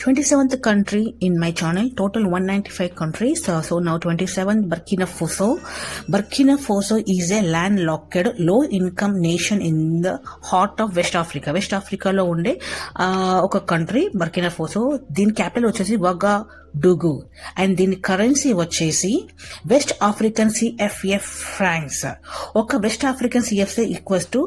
27th country in my channel, total 195 countries. So now 27th, Burkina Faso. Burkina Faso is a landlocked, low-income nation in the heart of West Africa. West Africa లో ఉండే ఒక country Burkina ఫోసో. దీని capital వచ్చేసి Ouagadougou and దీని currency వచ్చేసి West African CFF francs. ఒక West African CFC equals to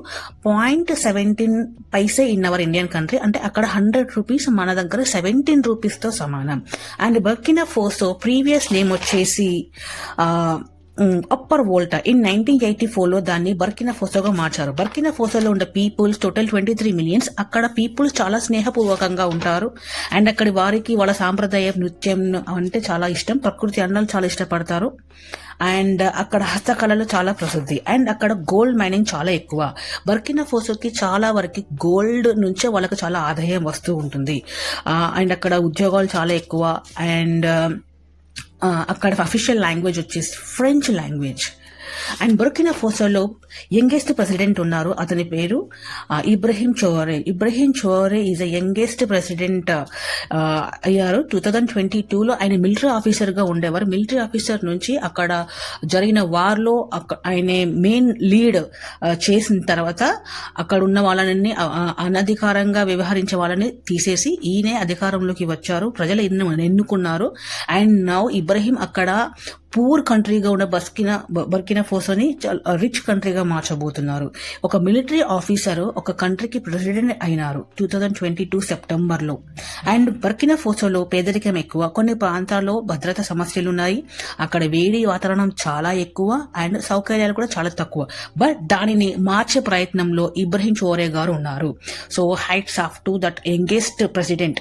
0.17 paise in our Indian country. అంటే అక్కడ 100 రూపీస్, మన దగ్గర 17 రూపీస్ తో సమానం. అండ్ బర్కినా ఫోసో ప్రీవియస్ నేమ్ వచ్చేసి అప్పర్ వోల్టా. ఇన్ 1984 దాన్ని బర్కినా ఫోసోగా మార్చారు. బర్కినా ఫోసోలో ఉండే పీపుల్స్ టోటల్ 23 మిలియన్స్. అక్కడ పీపుల్స్ చాలా స్నేహపూర్వకంగా ఉంటారు అండ్ అక్కడి వారికి వాళ్ళ సాంప్రదాయ నృత్యం అంటే చాలా ఇష్టం, ప్రకృతి అందాలు చాలా ఇష్టపడతారు అండ్ అక్కడ హస్తకళలు చాలా ప్రసిద్ధి అండ్ అక్కడ గోల్డ్ మైనింగ్ చాలా ఎక్కువ. బర్కినా ఫోసోకి చాలా వరకు గోల్డ్ నుంచే వాళ్ళకి చాలా ఆదాయం వస్తూ ఉంటుంది అండ్ అక్కడ ఉద్యోగాలు చాలా ఎక్కువ అండ్ అక్కడ అఫీషియల్ లాంగ్వేజ్ వచ్చేసి ఫ్రెంచ్ లాంగ్వేజ్. అండ్ బర్కినా ఫోసోలో యంగెస్ట్ ప్రెసిడెంట్ ఉన్నారు, అతని పేరు Ibrahim Traore. Ibrahim Traore is a youngest president అయ్యారు. 2022లో ఆయన మిలిటరీ ఆఫీసర్ గా ఉండేవారు. మిలిటరీ ఆఫీసర్ నుంచి అక్కడ జరిగిన వార్ లో ఆయన మెయిన్ లీడ్ చేసిన తర్వాత అక్కడ ఉన్న వాళ్ళని అనధికారంగా వ్యవహరించే వాళ్ళని తీసేసి ఈయనే అధికారంలోకి వచ్చారు. ప్రజలు ఎన్నుకున్నారు అండ్ నౌ ఇబ్రహీం అక్కడ పూర్ కంట్రీగా ఉన్న బర్కినా ఫోసోని రిచ్ కంట్రీగా మార్చబోతున్నారు. ఒక మిలిటరీ ఆఫీసర్ ఒక కంట్రీకి ప్రెసిడెంట్ అయినారు 2022 సెప్టెంబర్లో. అండ్ బర్కినా ఫోసోలో పేదరికం ఎక్కువ, కొన్ని ప్రాంతాల్లో భద్రతా సమస్యలు ఉన్నాయి, అక్కడ వేడి వాతావరణం చాలా ఎక్కువ అండ్ సౌకర్యాలు కూడా చాలా తక్కువ. బట్ దానిని మార్చే ప్రయత్నంలో ఇబ్రహీం చోరే గారు ఉన్నారు. So heights off to that youngest president.